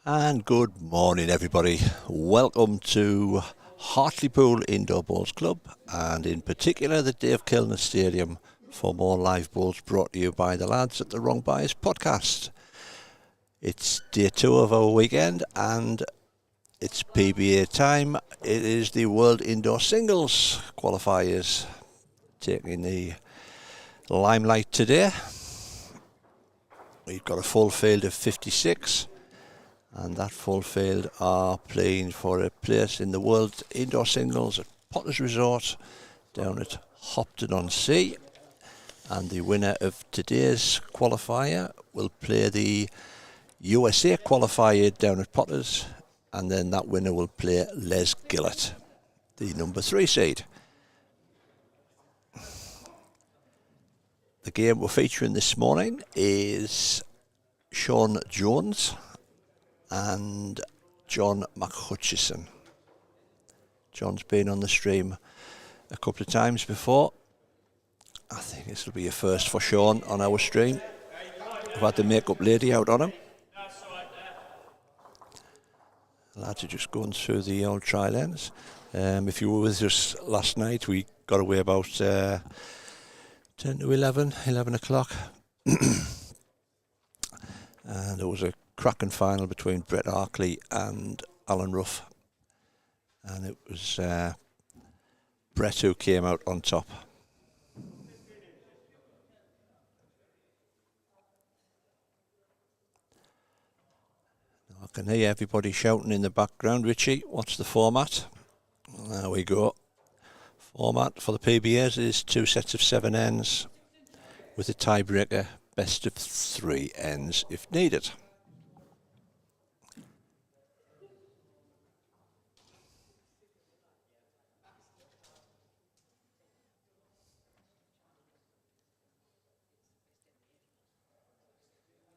And good morning, everybody. Welcome to Hartlepool Indoor Bowls Club, and in particular the Dave Kilner Stadium for more live bowls brought to you by the lads at the Wrong Bias podcast. It's day 2 of our weekend, and it's PBA time. It is the World Indoor Singles qualifiers taking the limelight today. We've got a full field of 56. And that full field are playing for a place in the World Indoor Singles at Potters Resort down at Hopton-on-Sea. And the winner of today's qualifier will play the USA qualifier down at Potters, and then that winner will play Les Gillett, the number 3 seed. The game we're featuring this morning is Shaun Jones and John McHutchison. John's been on the stream a couple of times before. I think this will be a first for Shaun on our stream. I've had the makeup lady out on him. The lads are just going through the old tri-lens. If you were with us last night, we got away about 10 to 11 o'clock. And there was a cracking final between Brett Arkley and Alan Ruff, and it was Brett who came out on top. I can hear everybody shouting in the background. Richie, what's the format? There we go. Format for the PBAs is 2 sets of 7 ends with a tiebreaker, best of 3 ends if needed.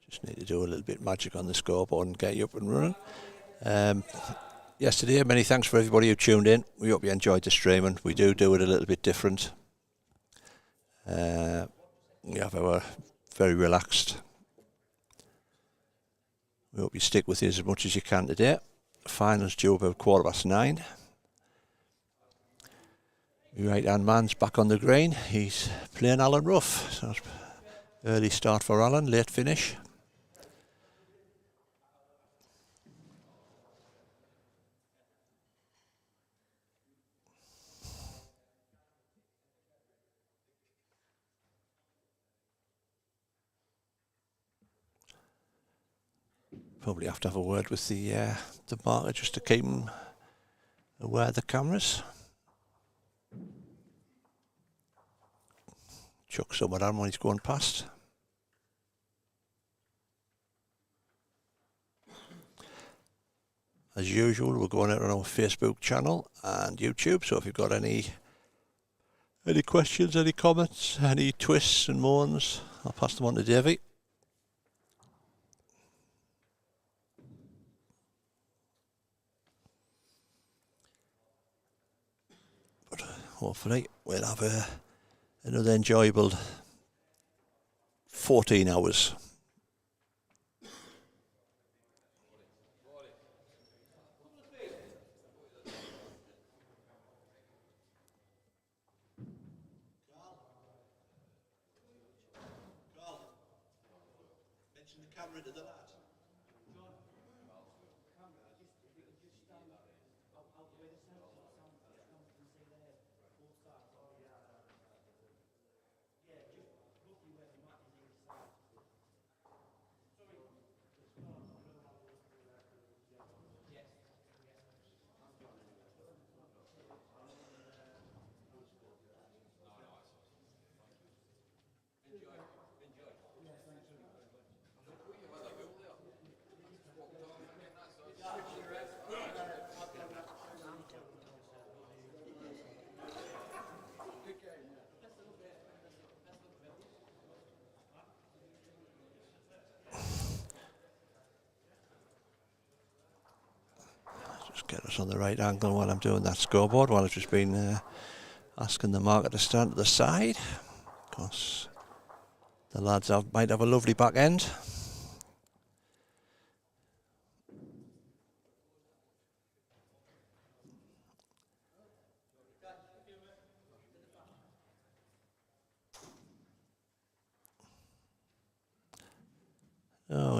Just need to do a little bit of magic on the scoreboard and get you up and running. Yesterday, many thanks for everybody who tuned in. We hope you enjoyed the stream, and we do it a little bit different. We have our very relaxed. We hope you stick with us as much as you can today. Finals due about 9:15. The right hand man's back on the green. He's playing Alan Ruff. So early start for Alan, late finish. Probably have to have a word with the marker just to keep him aware of the cameras. Chuck someone on when he's going past. As usual, we're going out on our Facebook channel and YouTube, so if you've got any questions, any comments, any twists and moans, I'll pass them on to Davey. But hopefully we'll have another enjoyable 14 hours. Get us on the right angle while I'm doing that scoreboard, while I've just been asking the marker to stand to the side, because the lads might have a lovely back end.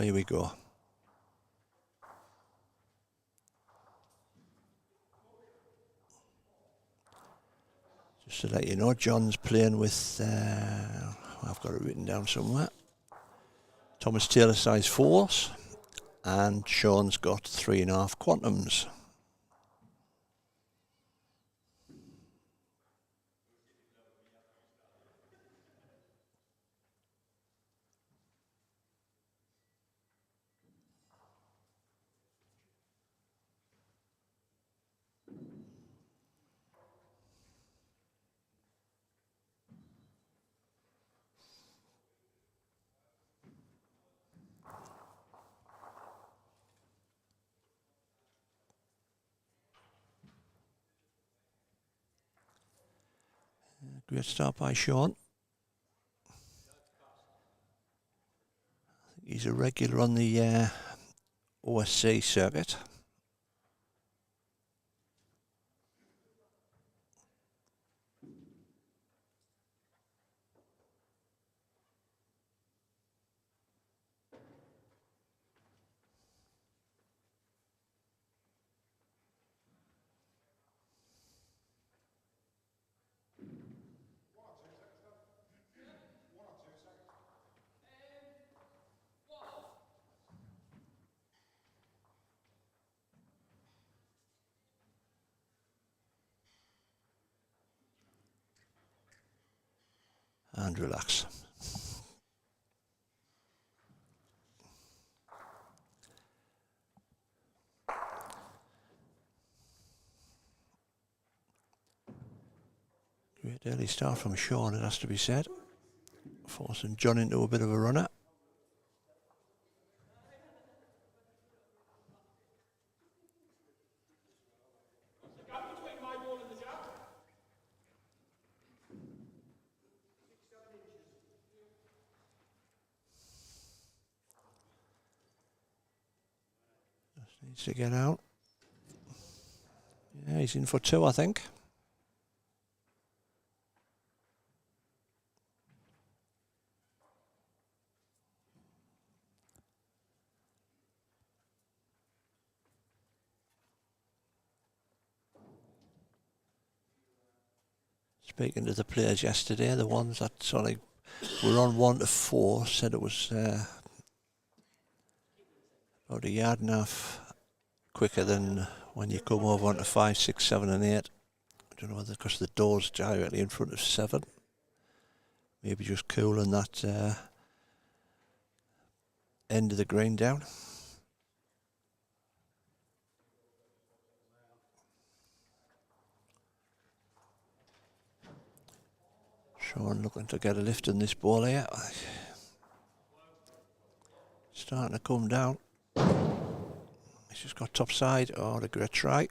here we go. Just to let you know, John's playing with, I've got it written down somewhere, Thomas Taylor size 4s, and Shaun's got 3.5 quantums. Great start by Shaun. He's a regular on the OSC circuit. And relax. Great early start from Shaun, it has to be said. Forcing John into a bit of a runner. Just needs to get out. Yeah, he's in for 2, I think. Speaking to the players yesterday, the ones that sort of were on 1 to 4 said it was about a yard and a half quicker than when you come over onto 5, 6, 7 and 8. I don't know whether because the door's directly in front of 7. Maybe just cooling that end of the green down. Shaun looking to get a lift in this ball here. Starting to come down. He's just got top side. Oh, a great try.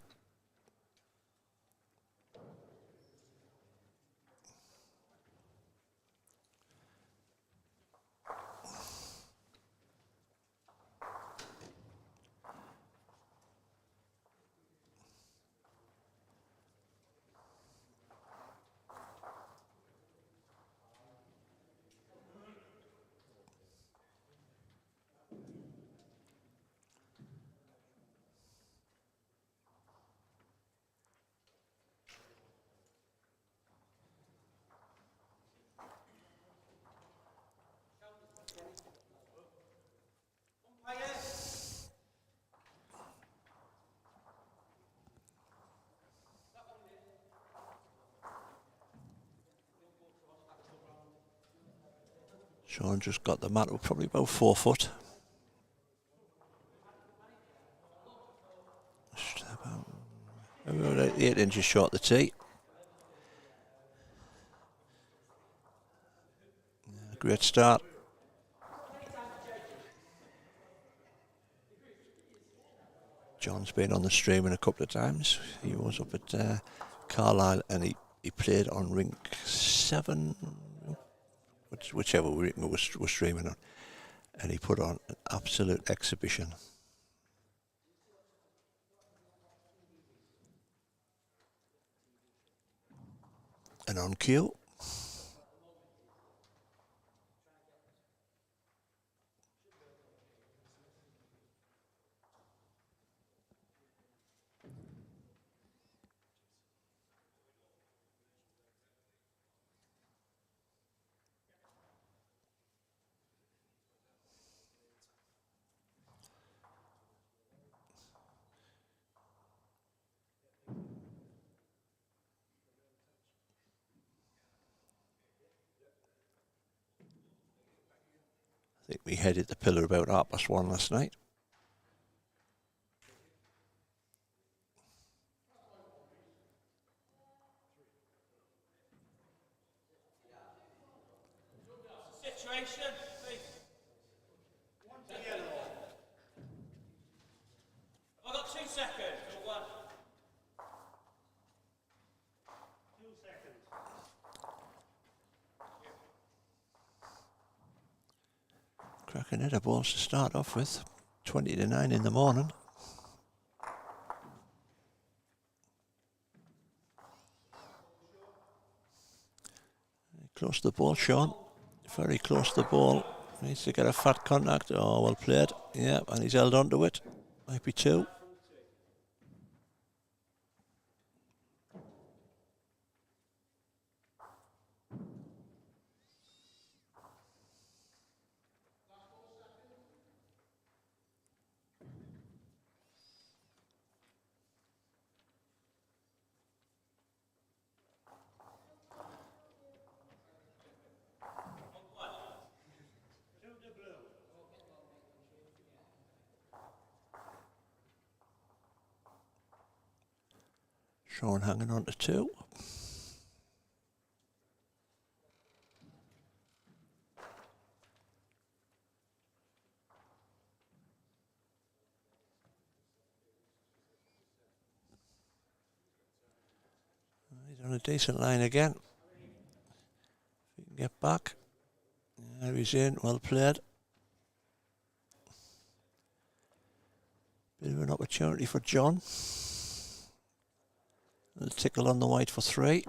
Shaun just got the mat up probably about 4 foot. Just about 8 inches short the tee. Yeah, great start. John's been on the streaming a couple of times. He was up at Carlisle and he played on rink 7, whichever rink we were streaming on. And he put on an absolute exhibition. And on cue. I think we headed the pillar about 1:30 last night. Situation, please. I've got 2 seconds or 1. 2 seconds. Cracking header balls to start off with. 20-9 in the morning. Close to the ball, Shaun. Very close to the ball. Needs to get a fat contact. Oh, well played. Yeah, and he's held on to it. Might be 2. Shaun hanging on to 2. He's on a decent line again. If he can get back. There he's in. Well played. Bit of an opportunity for John. A tickle on the white for 3.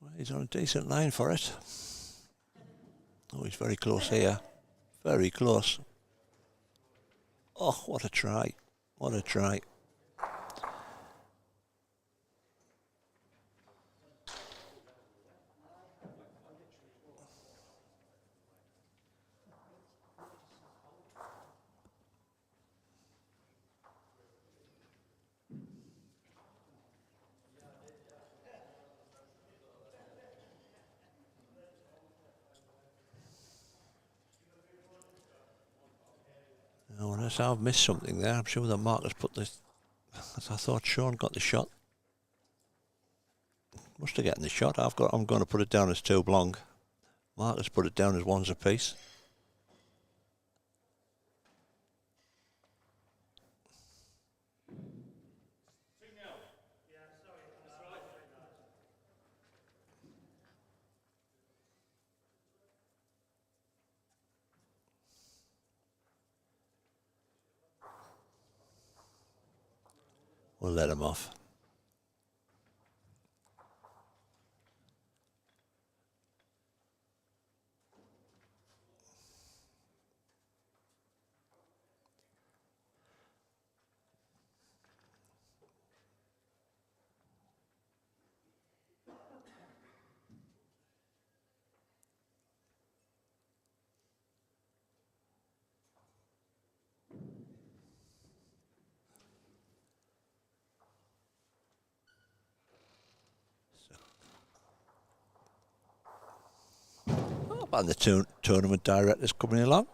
Well, he's on a decent line for it. Oh, he's very close here. Very close. Oh, what a try. What a try. Oh, unless I've missed something there. I'm sure the markers put this. As I thought Shaun got the shot. Must have gotten the shot. I'm going to put it down as 2 long. Marcus put it down as 1s apiece. We'll let him off. And the tournament director's coming along.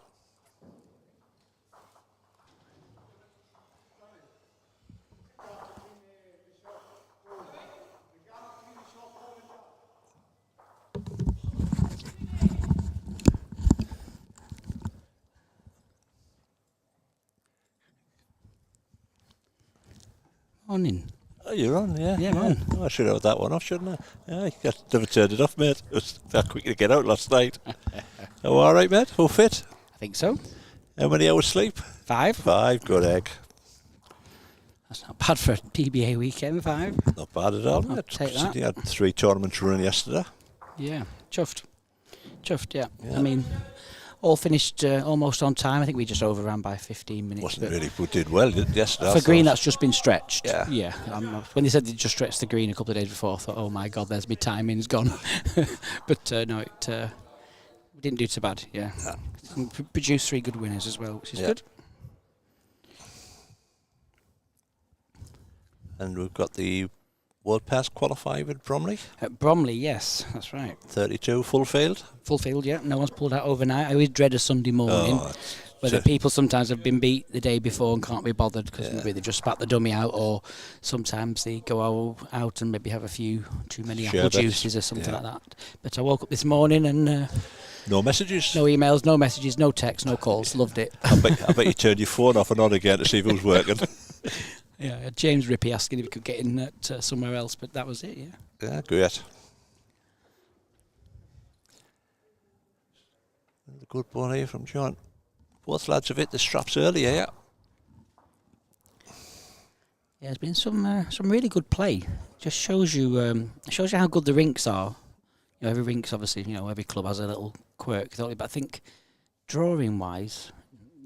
Morning. Oh, you're on, yeah. Yeah, I'm on. Oh, I should have that one off, shouldn't I? Yeah, you never turned it off, mate. It was that quick to get out last night. Oh, all right, mate? All fit? I think so. How many hours sleep? 5. 5, good egg. That's not bad for a TBA weekend, 5. Not bad at all, I'll mate. take that. You had 3 tournaments running yesterday. Yeah, chuffed. Chuffed, yeah. Yeah. I mean, all finished almost on time. I think we just overran by 15 minutes. Wasn't really, we did well yesterday. For green, that's just been stretched. Yeah. When they said they just stretched the green a couple of days before, I thought, oh my God, there's my timing's gone. But no, we didn't do too bad. Yeah, and produced 3 good winners as well, which is good. And we've got the World Pass qualifier with Bromley. At Bromley, yes, that's right. 32 full field. Full field, yeah. No one's pulled out overnight. I always dread a Sunday morning. Whether people sometimes have been beat the day before and can't be bothered because maybe they just spat the dummy out, or sometimes they go out and maybe have a few too many apple juices or something like that. But I woke up this morning and no messages, no emails, no messages, no texts, no calls. Loved it. I bet you turned your phone off and on again to see if it was working. Yeah, I had James Rippey asking if he could get in at somewhere else, but that was it. Yeah, great. A good ball here from John. Both lads have hit the straps earlier, yeah. Yeah, there's been some really good play. Just shows you how good the rinks are. You know, every rink's obviously, every club has a little quirk, but I think drawing wise,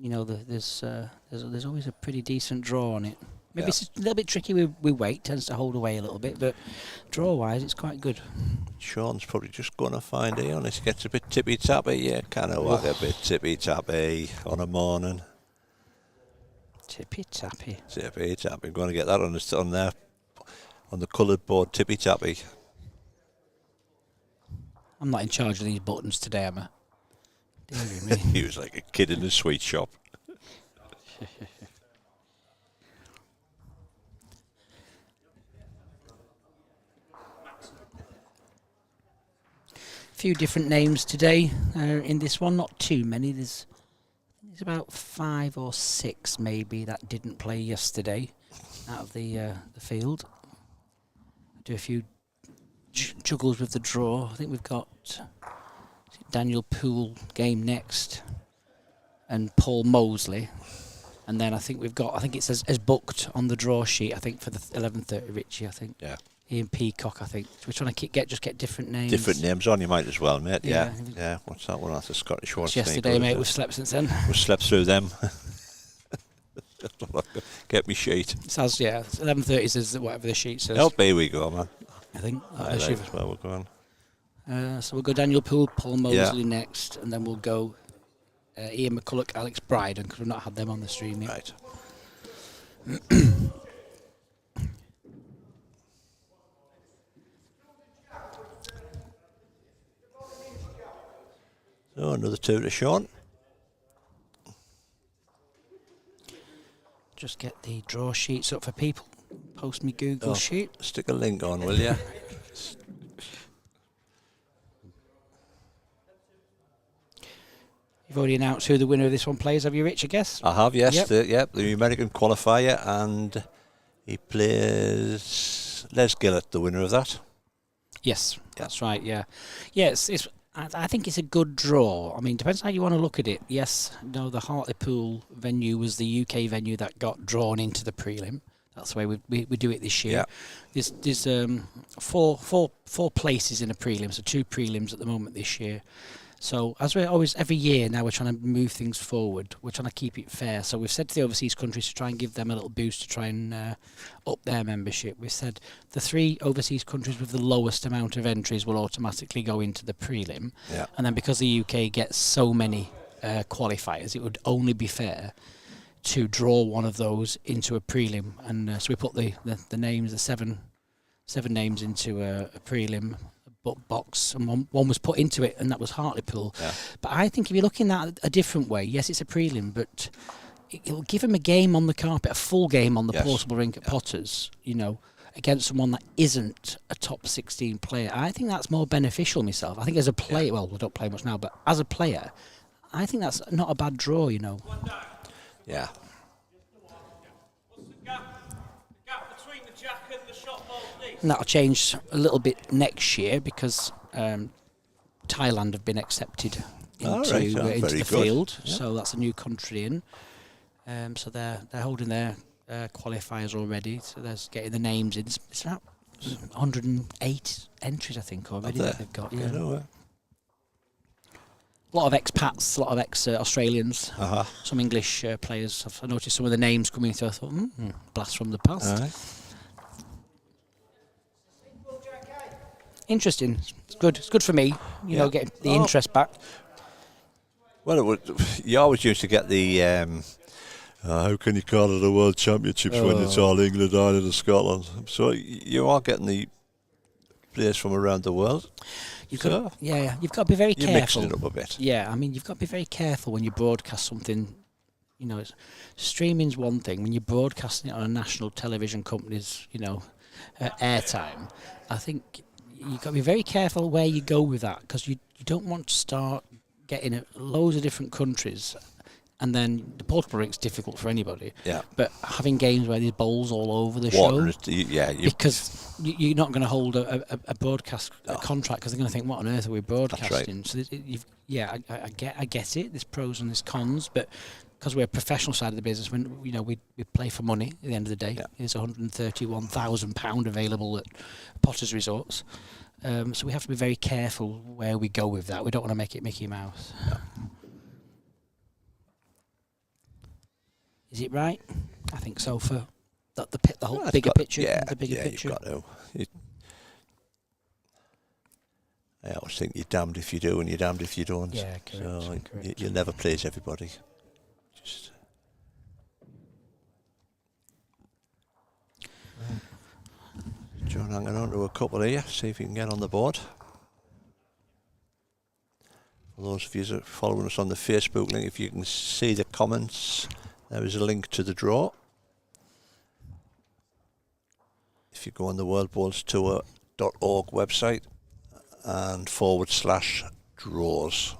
there's always a pretty decent draw on it. Maybe it's a little bit tricky with weight, tends to hold away a little bit, but draw wise it's quite good. Shaun's probably just going to find it on. It gets a bit tippy-tappy, kind of like a bit tippy-tappy on a morning. Tippy-tappy. Tippy-tappy. Going to get that on the coloured board, tippy-tappy. I'm not in charge of these buttons today, am I? Dear me. He was like a kid in a sweet shop. Few different names today in this one, not too many. There's about 5 or 6 maybe that didn't play yesterday out of the field. Do a few juggles with the draw. I think we've got Daniel Poole game next and Paul Mosley, and then I think it says as booked on the draw sheet. I think for the 11:30 Richie. I think. Yeah. Ian Peacock, I think. So we're trying to get different names. Different names on, you might as well, mate. Yeah. What's that one? That's a Scottish one. Yesterday, mate, we've slept since then. We've slept through them. Get me sheet. It says, 11:30 says whatever the sheet says. Oh, here we go, man. I think. That's where we're going. So we'll go Daniel Poole, Paul Mosley next, and then we'll go Ian McCulloch, Alex Bryden, because we've not had them on the stream yet. Right. So another 2 to Shaun. Just get the draw sheets up for people. Post me Google sheet. Stick a link on, will you? You've already announced who the winner of this one plays, have you, Rich, I guess? I have, yes. The American qualifier, and he plays Les Gillett, the winner of that. Yes, that's right, yeah. Yes, I think it's a good draw. I mean, depends how you want to look at it. Yes, the Hartlepool venue was the UK venue that got drawn into the prelim. That's the way we do it this year. Yeah. There's four places in a prelim, so 2 prelims at the moment this year. So as we're always, every year now, we're trying to move things forward. We're trying to keep it fair. So we've said to the overseas countries to try and give them a little boost to try and up their membership. We've said the 3 overseas countries with the lowest amount of entries will automatically go into the prelim. Yeah. And then because the UK gets so many qualifiers, it would only be fair to draw one of those into a prelim. And so we put the names, the seven names into a prelim box, and one was put into it, and that was Hartlepool. Yeah. But I think if you're looking at it a different way, yes, it's a prelim, but it'll give them a game on the carpet, a full game on the portable rink at Potters, against someone that isn't a top 16 player. I think that's more beneficial myself. I think as a player, well, we don't play much now, but as a player, I think that's not a bad draw, Yeah. And that'll change a little bit next year because Thailand have been accepted into the field, so that's a new country in. So they're holding their qualifiers already, so they're getting the names in. It's about 108 entries, I think, already that they've got. Yeah. A lot of expats, a lot of ex-Australians, Uh-huh. some English players. I noticed some of the names coming through. I thought, blast from the past. Aye. Interesting. It's good. It's good for me, you know, getting the Oh. interest back. Well, you always used to get the how can you call it a World Championships when it's all England, Ireland and Scotland? So you are getting the players from around the world. You've got to be very You're careful. mixing it up a bit. Yeah, I mean, you've got to be very careful when you broadcast something. You know, streaming's one thing. When you're broadcasting it on a national television company's, airtime, I think you've got to be very careful where you go with that, because you don't want to start getting loads of different countries, and then the portable rink's difficult for anybody. Yeah. But having games where there's bowls all over the show, because you're not going to hold a broadcast contract, because they're going to think, what on earth are we broadcasting? That's right. So I get it. There's pros and there's cons, but because we're a professional side of the business, when we play for money at the end of the day. Yeah. There's £131,000 available at Potter's Resorts. So we have to be very careful where we go with that. We don't want to make it Mickey Mouse. No. Is it right? I think so, for the whole Well, bigger picture. Yeah, the bigger yeah, picture. you've got to. I always think you're damned if you do and you're damned if you don't. Yeah, correct. So correct. you'll never please everybody. Just. John, hanging on to a couple here. See if you can get on the board. For those of you that are following us on the Facebook link, if you can see the comments, there is a link to the draw. If you go on the worldbowlstour.org website and /draws,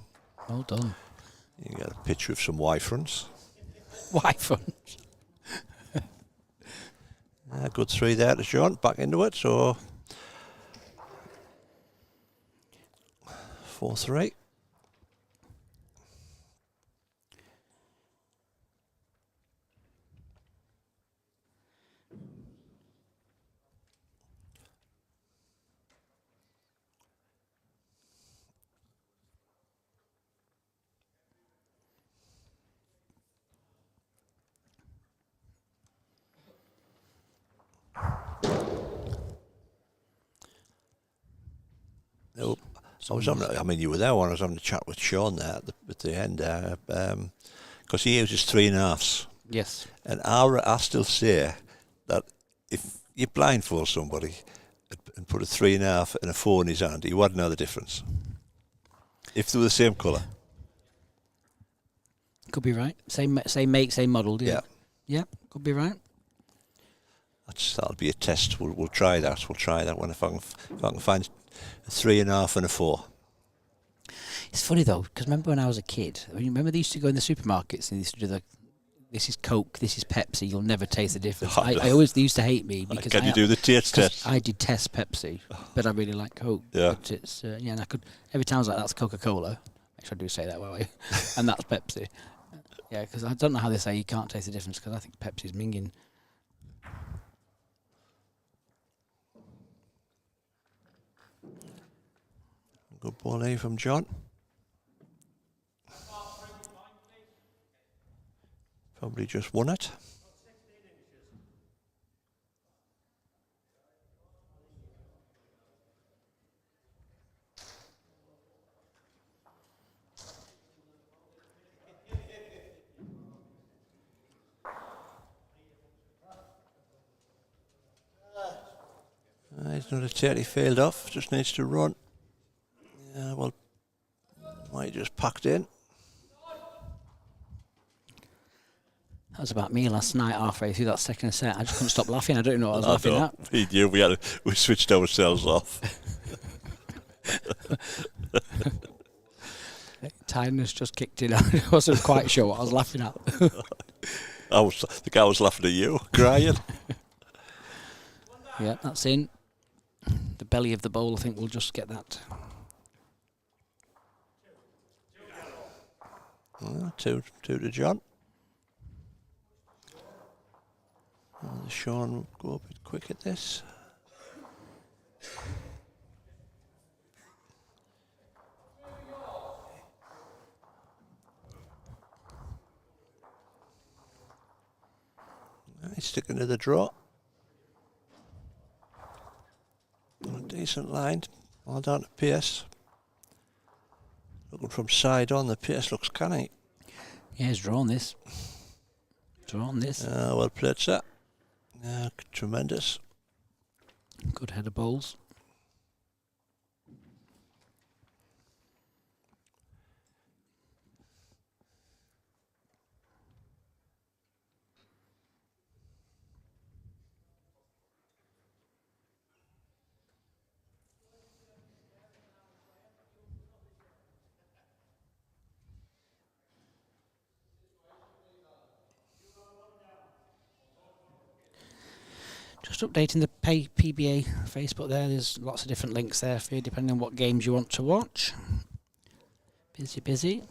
Well done. you can get a picture of some Y-fronts. Why fun? Good 3 there to Shaun, back into it, so 4-3. Nope. You were there when I was having a chat with Shaun there at the end there, because he uses 3.5s. Yes. And I still say that if you blindfold somebody and put a 3.5 and a 4 in his hand, he wouldn't know the difference. If they were the same colour. Could be right. Same make, same model. Yeah. Yeah, could be right. That'll be a test. We'll try that. We'll try that one if I can find a 3.5 and a 4. It's funny though, because remember when I was a kid, remember they used to go in the supermarkets and they used to do this is Coke, this is Pepsi, you'll never taste the difference. Oh, no. I always, they used to hate me because Can you do the taste test? I detest Pepsi, but I really like Coke. Yeah. But it's, and I could, every time I was like, that's Coca-Cola. Make sure I do say that way. And that's Pepsi. Yeah, because I don't know how they say you can't taste the difference, because I think Pepsi's minging. Good ball here from John. Probably just won it. He's not a totally failed off, just needs to run. Yeah, well, might just packed in. That was about me last night, halfway through that second set. I just couldn't stop laughing. I don't know what I was laughing at. We knew we switched ourselves off. Tiredness just kicked in. I wasn't quite sure what I was laughing at. The guy was laughing at you, crying. Yeah, that's in. The belly of the bowl, I think we'll just get that. Two to John. Shaun will go a bit quick at this. He's sticking to the draw. A decent line. Well down to Pierce. Looking from side on, the Pierce looks canny. Yeah, he's drawn this. Well played, sir. Tremendous. Good head of bowls. Just updating the PBA Facebook there. There's lots of different links there for you, depending on what games you want to watch. Busy.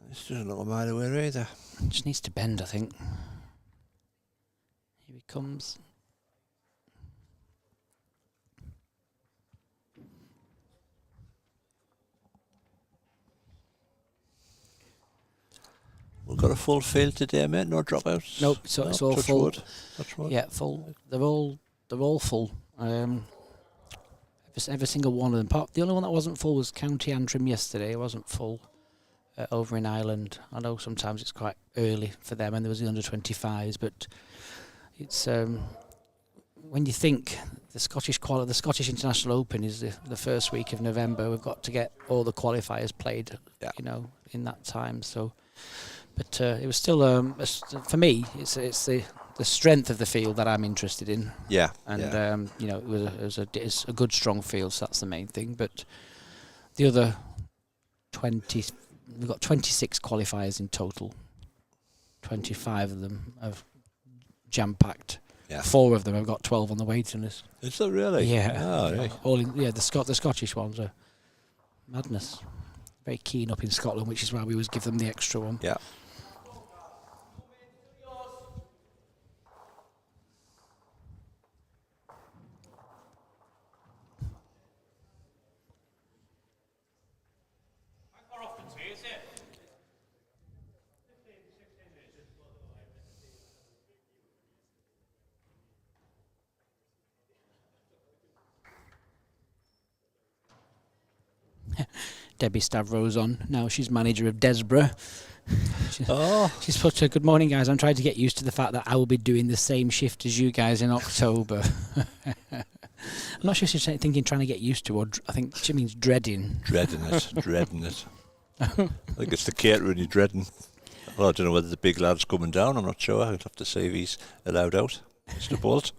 This doesn't look a mile away either. Just needs to bend, I think. Here he comes. We've got a full field today, mate. No dropouts. Nope, so it's all touch full. Wood. Touch wood. Yeah, full. They're all full. Every single one of them. The only one that wasn't full was County Antrim yesterday. It wasn't full over in Ireland. I know sometimes it's quite early for them, and there was the under 25s, but it's when you think the Scottish International Open is the first week of November, we've got to get all the qualifiers played, in that time. So. But it was still, for me, it's the strength of the field that I'm interested in. Yeah. And it's a good, strong field, so that's the main thing. But the other 20, we've got 26 qualifiers in total. 25 of them are jam-packed. Yeah. 4 of them have got 12 on the waiting list. Is that really? Yeah. Oh, right. All in, the Scottish ones are madness. Very keen up in Scotland, which is why we always give them the extra one. Yeah. Debbie Stavros on. Now she's manager of Desborough. She's put a good morning, guys. I'm trying to get used to the fact that I will be doing the same shift as you guys in October. I'm not sure if she's thinking trying to get used to, or I think she means dreading. Dreading it. I think it's the catering you're dreading. Well, I don't know whether the big lad's coming down. I'm not sure. I'd have to see if he's allowed out. Mr. Bolt.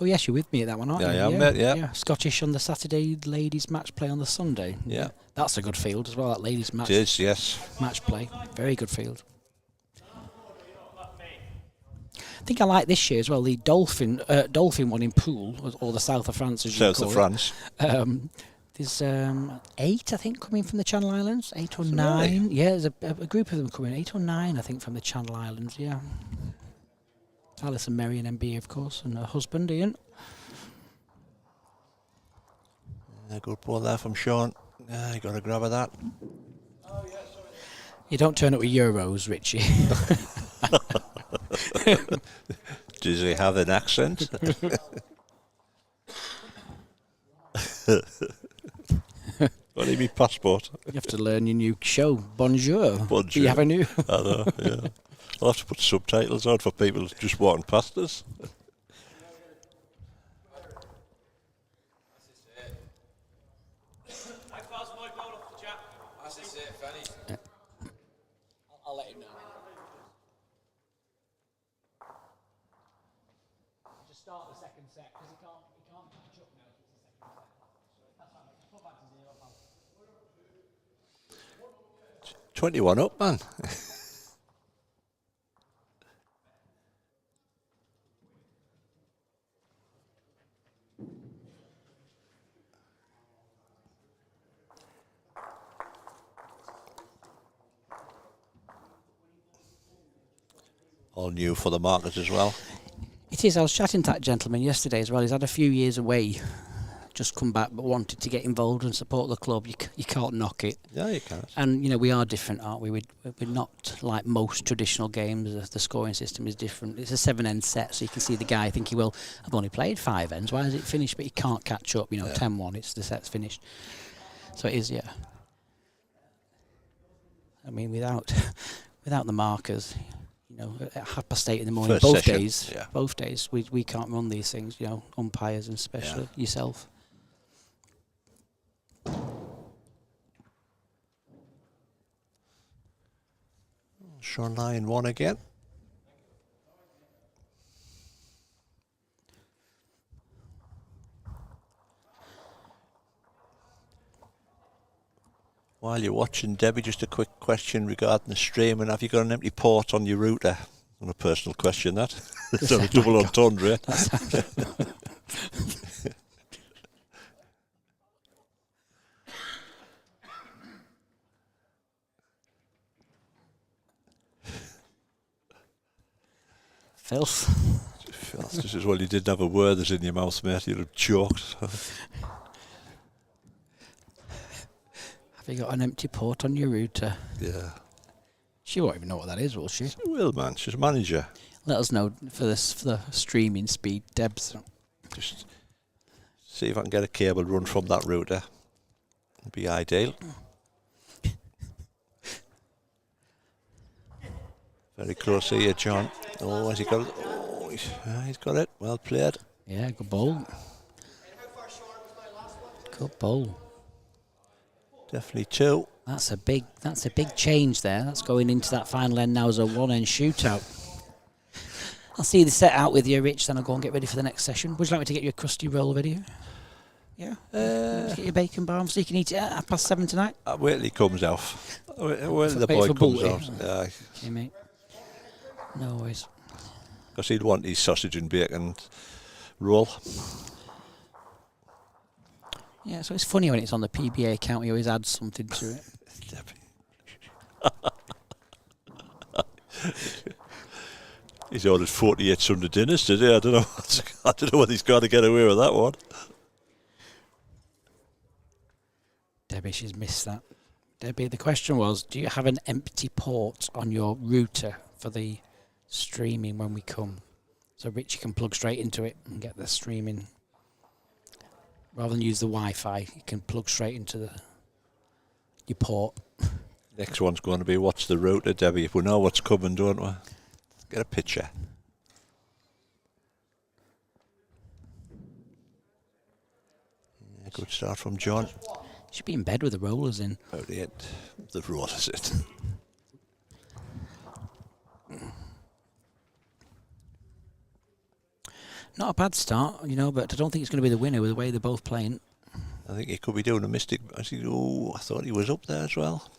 Oh yes, you're with me at that one, aren't you? Yeah, mate, yeah. Scottish on the Saturday, ladies match play on the Sunday. Yeah. That's a good field as well, that ladies match. It is, yes. Match play. Very good field. I think I like this year as well, the Dolphin one in Poole, or the South of France as you call it. South of France. There's 8, I think, coming from the Channel Islands. 8 or 9. Really? Yeah, there's a group of them coming. 8 or 9, I think, from the Channel Islands, yeah. Alison Merrion MB, of course, and her husband, Ian. A good ball there from Shaun. You got a grab of that. You don't turn up with Euros, Richie. Does he have an accent? What do you mean, passport? You have to learn your new show. Bonjour. Bonjour. Do you have a new? I know, yeah. I'll have to put subtitles on for people just walking past us. I'll let him know. Just start the second set because he can't catch up now. It's the second set. That's fine. Just put back to 0, pal. 21 up, man. All new for the market as well. It is. I was chatting to that gentleman yesterday as well. He's had a few years away just come back but wanted to get involved and support the club, you can't knock it. Yeah, you can't. And, you know, we are different, aren't we? We're not like most traditional games. The scoring system is different. It's a 7-end set, so you can see the guy thinking, well, I've only played 5 ends. Why is it finished? But you can't catch up. You know, 10-1, it's the set's finished. So it is, yeah. I mean, without the markers, you know, at 8:30 in the morning, First session, both days, we can't run these things, you know, umpires and especially yourself. Shaun line 1 again. While you're watching, Debbie, just a quick question regarding the stream. And have you got an empty port on your router? Not a personal question, that. It's a double entendre. Filth. Just as well you didn't have a Werther's in your mouth, mate. You'd have choked. Have you got an empty port on your router? Yeah. She won't even know what that is, will she? She will, man. She's a manager. Let us know for the streaming speed, Debs. Just see if I can get a cable run from that router. It'd be ideal. Very close here, John. Oh, has he got it? Oh, he's got it. Well played. Yeah, good ball. Good ball. Definitely 2. That's a big change there. That's going into that final end now as a 1-end shootout. I'll see the set out with you, Rich, then I'll go and get ready for the next session. Would you like me to get you a crusty roll video? Yeah? Let's get your bacon barm so you can eat it at 7:30 tonight? Wait till he comes off. Wait till the boy comes off. Yeah. Okay, mate. No worries. Because he'd want his sausage and bacon roll. Yeah, so it's funny when it's on the PBA account, he always adds something to it. He's ordered 48 Sunday dinners today. I don't know whether he's got to get away with that one. Debbie, she's missed that. Debbie, the question was, do you have an empty port on your router for the streaming when we come? So Richie can plug straight into it and get the streaming. Rather than use the Wi-Fi, you can plug straight into your port. Next one's going to be, what's the router, Debbie? If we know what's coming, don't we? Get a picture. Yeah, good start from John. Should be in bed with the rollers in. About the end. The rollers it. Not a bad start, you know, but I don't think it's going to be the winner with the way they're both playing. I think he could be doing a mystic. I thought he was up there as well.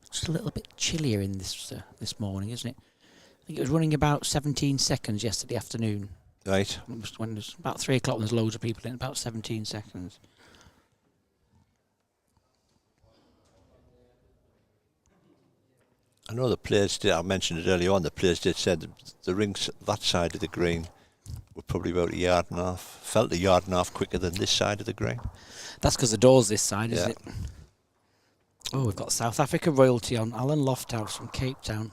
It's a little bit chillier in this morning, isn't it? I think it was running about 17 seconds yesterday afternoon. Right. When it was about 3 o'clock, there's loads of people in, about 17 seconds. I know the players did, I mentioned it earlier on, the players did say the rings that side of the green were probably about 1.5 yards, felt 1.5 yards quicker than this side of the green. That's because the door's this side, isn't Yeah. it? Oh, we've got South Africa royalty on. Alan Lofthouse from Cape Town.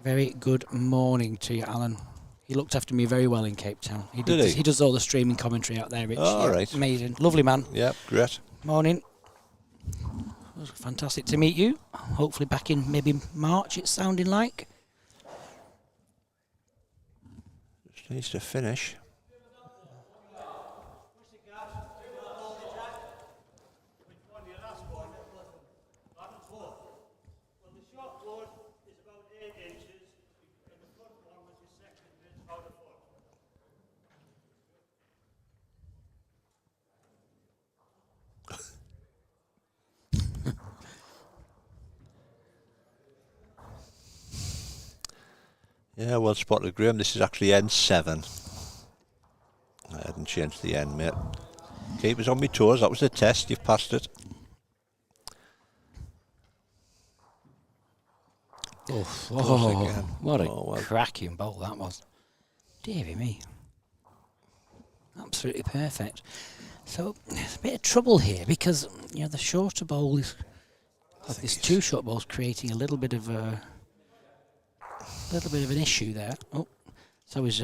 Very good morning to you, Alan. He looked after me very well in Cape Town. He does all the streaming commentary out there, Rich. Oh, right. Amazing. Lovely man. Yeah, great. Morning. It was fantastic to meet you. Hopefully back in maybe March, it's sounding like. Just needs to finish. Yeah, well spotted, Graham. This is actually N7. I hadn't changed the N, mate. Keep us on my toes. That was the test. You've passed it. What a cracking bowl that was. Deary me. Absolutely perfect. So there's a bit of trouble here because the shorter bowl is. This two short balls creating a little bit of an issue there. Oh, so is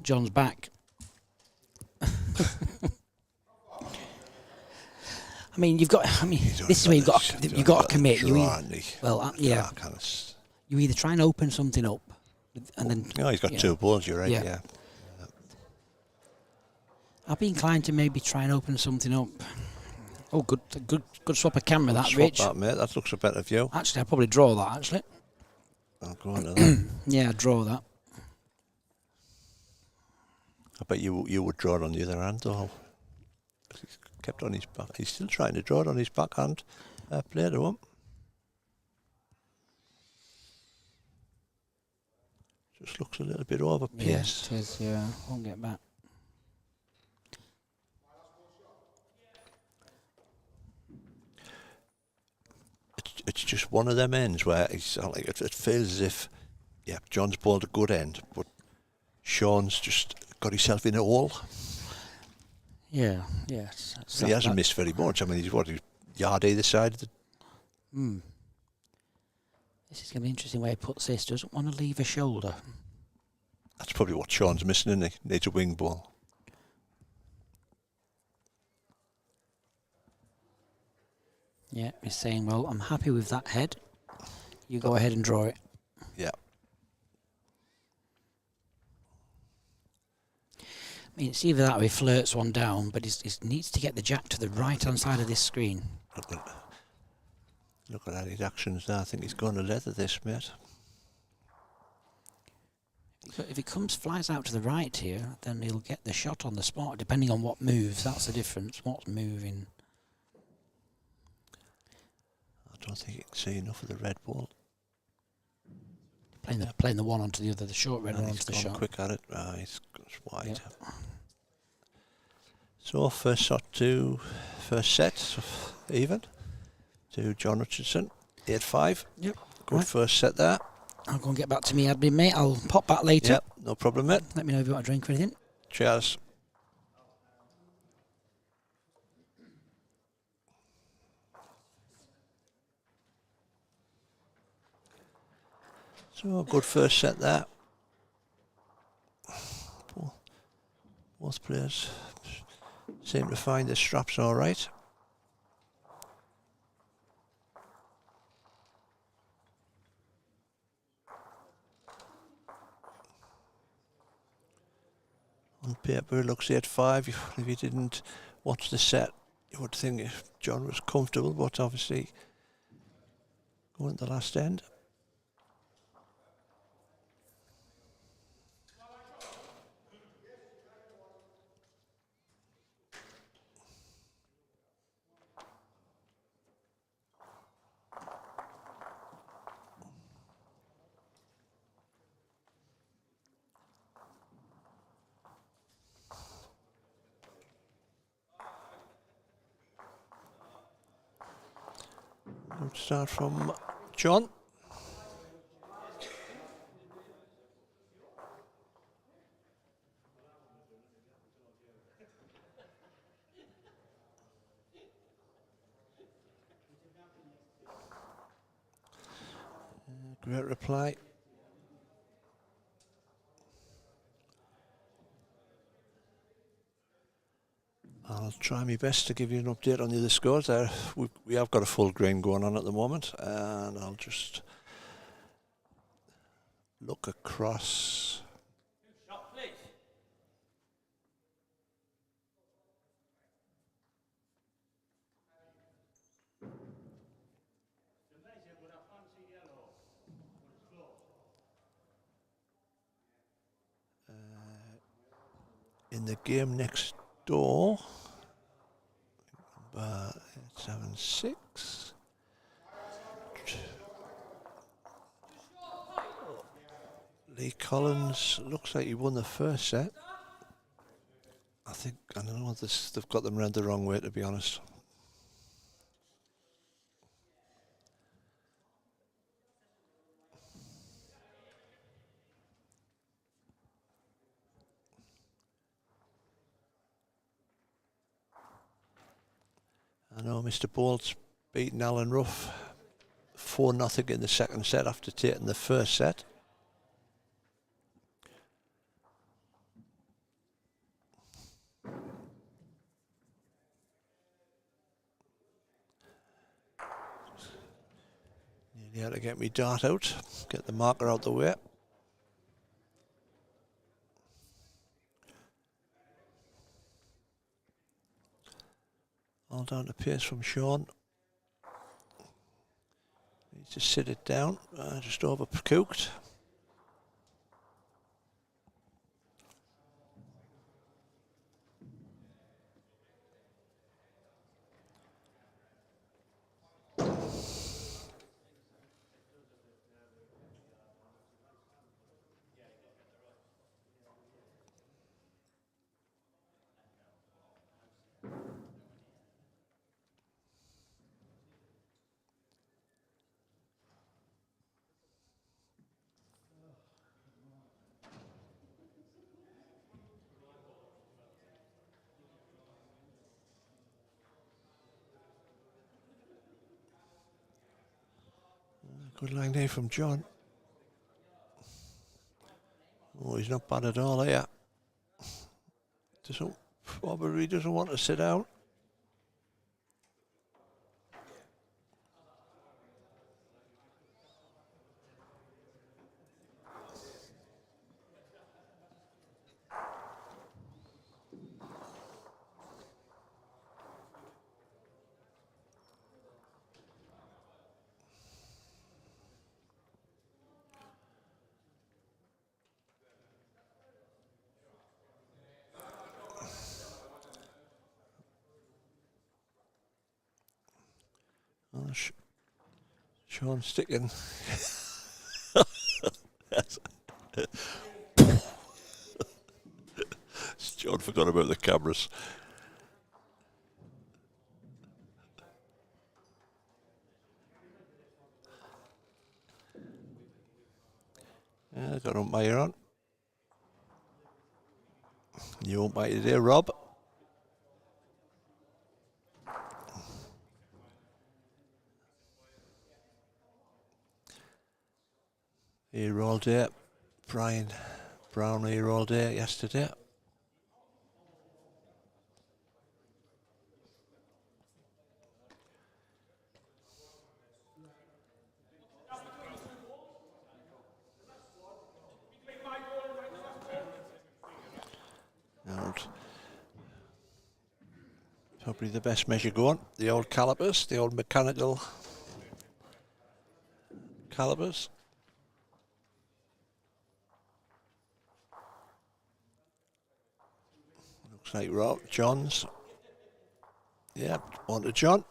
John's back. I mean, this is where you've got to commit. Yeah. You either try and open something up, and then. Oh, he's got 2 balls. You're right. Yeah. I'd be inclined to maybe try and open something up. Oh, good swap of camera, that, Swap Rich. that, mate. That looks a better view. Actually, I'll probably draw that, actually. I'll go on to that. Yeah, draw that. I bet you would draw it on the other hand, though. He's kept on his back. He's still trying to draw it on his backhand. Play to him. Just looks a little bit over-paced. Yeah, it is, yeah. Won't get back. It's just one of them ends where it feels as if, John's bowled a good end, but Shaun's just got himself in a hole. Yeah, yes. He hasn't missed very much. I mean, he's yard either side of the... This is going to be an interesting way he puts this. Doesn't want to leave a shoulder. That's probably what Shaun's missing, isn't he? Needs a wing ball. Yeah, he's saying, well, I'm happy with that head. You go ahead and draw it. Yeah. I mean, it's either that or he flirts one down, but he needs to get the jack to the right-hand side of this screen. Look at his actions there. I think he's going to leather this, mate. If it flies out to the right here, then he'll get the shot on the spot, depending on what moves. That's the difference. What's moving? I don't think you can see enough of the red ball. Playing the one onto the other, the short red one onto the shot. Quick at it. He's wide. Yep. So first set, even to JohnMcHutchison, 8-5. Yep. Good first set there. I'll go and get back to me admin, mate. I'll pop back later. Yep, no problem, mate. Let me know if you want a drink or anything. Cheers. So good first set there. Both players seem to find the straps all right. On paper it looks 8-5. If you didn't watch the set, you would think if John was comfortable, but obviously going to the last end. Good start from John. Great reply. I'll try my best to give you an update on the other scores. We have got a full green going on at the moment, and I'll just look across. Shot, please. In the game next door, 7-6. Lee Collins looks like he won the first set. I don't know, they've got them round the wrong way, to be honest. I know Mr. Bolt's beaten Alan Ruff 4-0 in the second set after taking the first set. Nearly had to get me dart out, get the marker out the way. All down to pace from Shaun. Needs to sit it down, just overcooked. Good line there from John. Oh, he's not bad at all here. Probably doesn't want to sit down. Oh, Shaun sticking. John forgot about the cameras. Yeah, got umpire on. New umpire today, Rob. Here all day. Brian Brown here all day yesterday. And probably the best measure going. The old calipers, the old mechanical calipers. Looks like Rob John's. Yeah, on to John.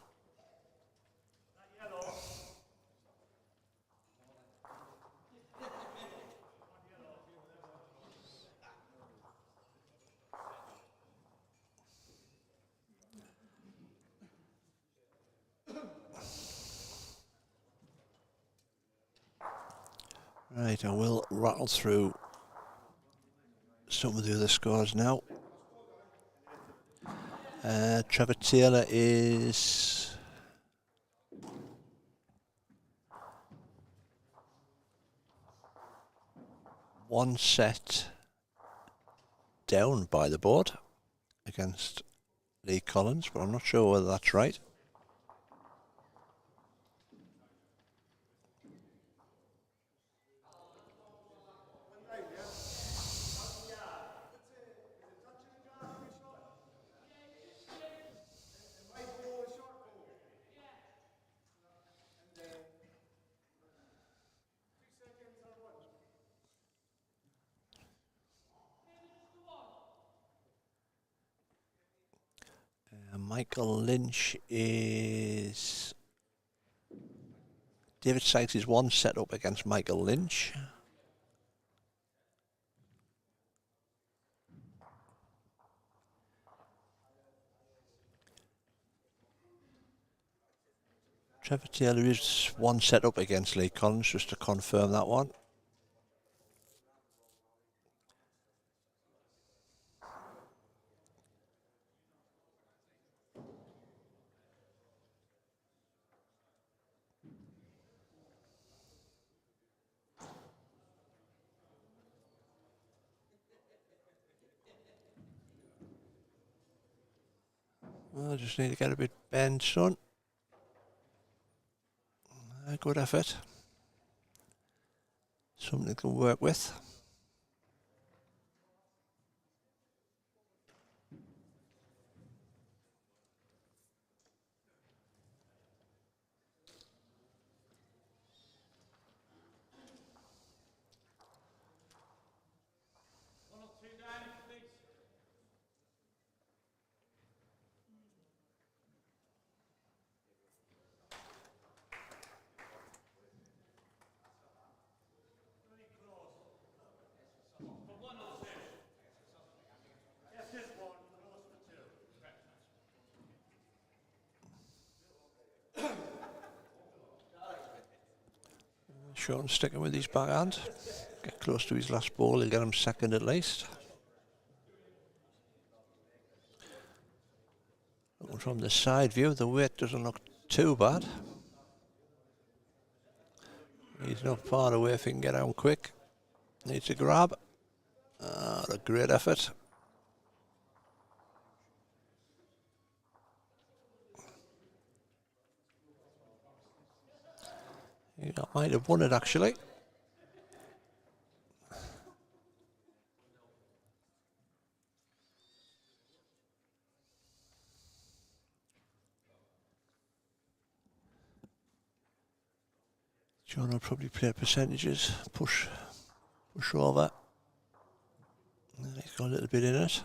Right, I will rattle through some of the other scores now. Trevor Taylor is one set down by the board against Lee Collins, but I'm not sure whether that's right. Michael Lynch is... David Sykes is one set up against Michael Lynch. Trevor Taylor is one set up against Lee Collins, just to confirm that one. I just need to get a bit bent, son. Good effort. Something to work with. One or two down, please. For one or two. Yes, this one. Close for two. Shaun sticking with his backhand. Get close to his last ball, he'll get him second at least. Looking from the side view, the weight doesn't look too bad. He's not far away if he can get out quick. Needs a grab. A great effort. He might have won it actually. John will probably play percentages, push over. And he's got a little bit in it.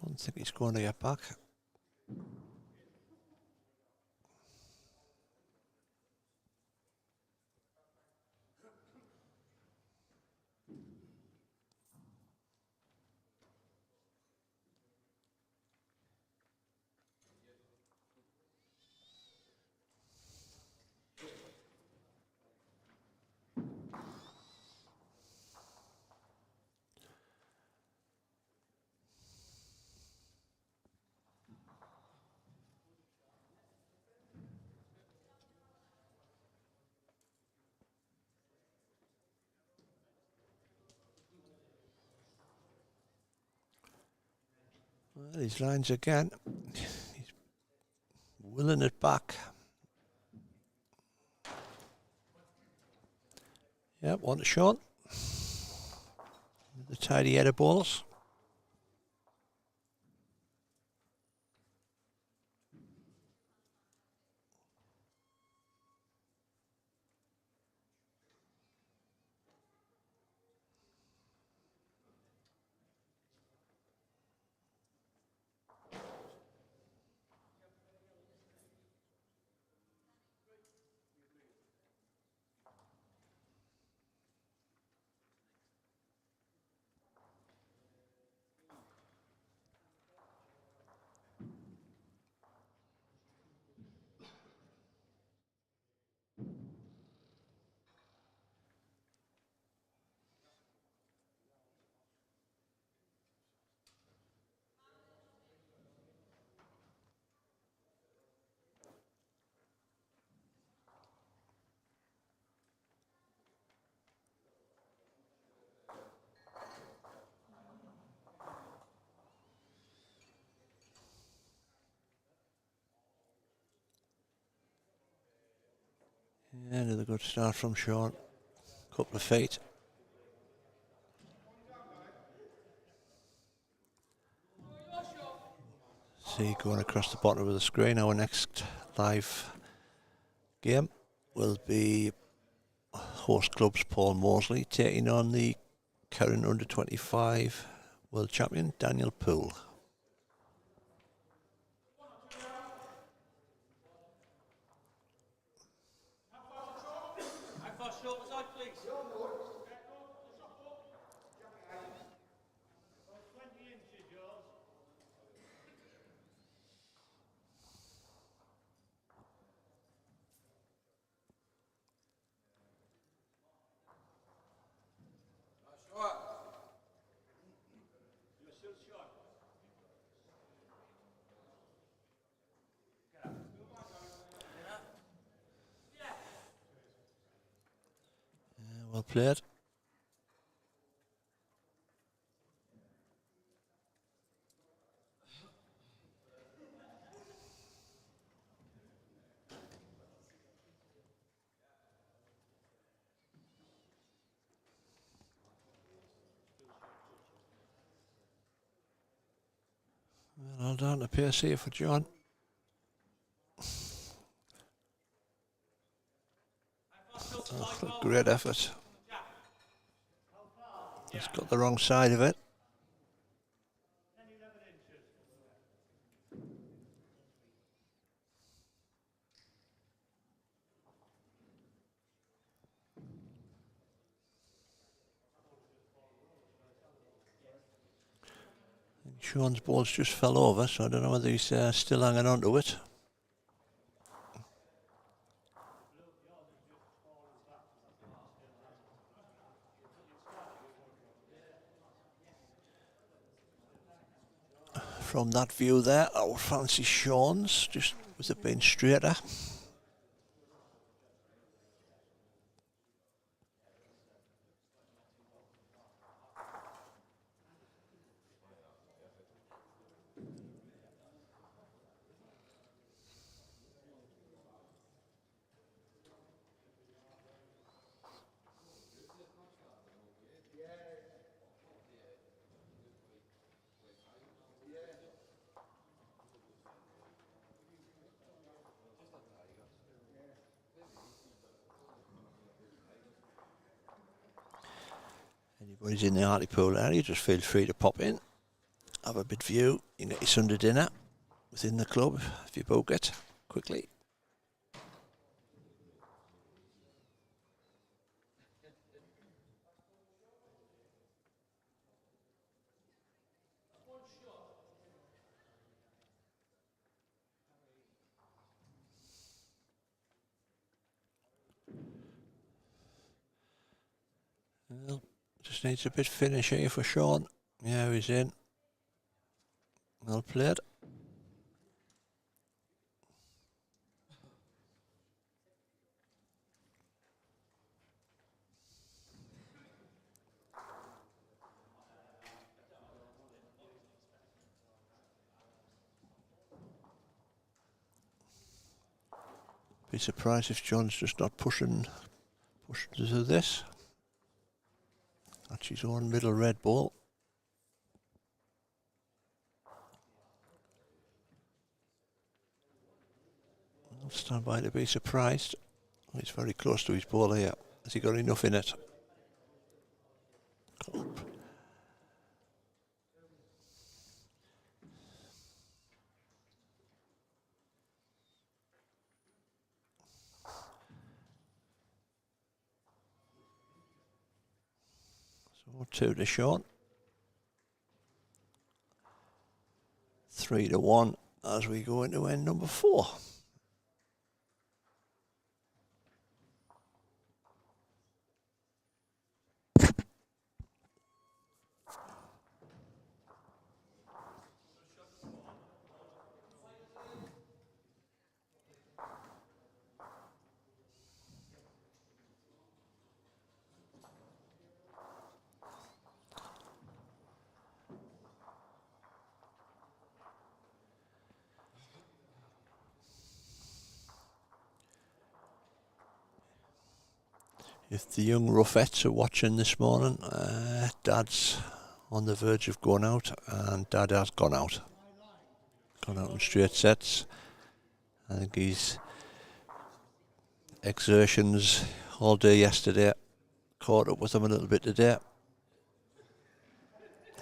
Don't think he's going to get back. Well, his lines again. He's willing it back. Yep, one to Shaun. The tidy header balls. Yeah, another good start from Shaun. Couple of feet. See, going across the bottom of the screen, our next live game will be host club's Paul Mosley taking on the current under 25 world champion Daniel Poole. How far short was I, please? 20 inches, yours. You're still short. Well played. Well done, appears here for John. Oh, great effort. He's got the wrong side of it. Shaun's ball's just fell over, so I don't know whether he's still hanging on to it. From that view there, I would fancy Shaun's, just with it being straighter. Anybody's in the Hartlepool area, just feel free to pop in, have a bit view. You can get your Sunday dinner within the club if you book it quickly. Well, just needs a bit finish here for Shaun. Yeah, he's in. Well played. Be surprised if John's just not pushing to do this. That's his own middle red ball. I'll stand by to be surprised. He's very close to his ball here. Has he got enough in it? So 2 to Shaun. 3 to 1 as we go into end number 4. If the young Ruffettes are watching this morning, Dad's on the verge of going out, and Dad has gone out. Gone out in straight sets. I think his exertions all day yesterday caught up with him a little bit today.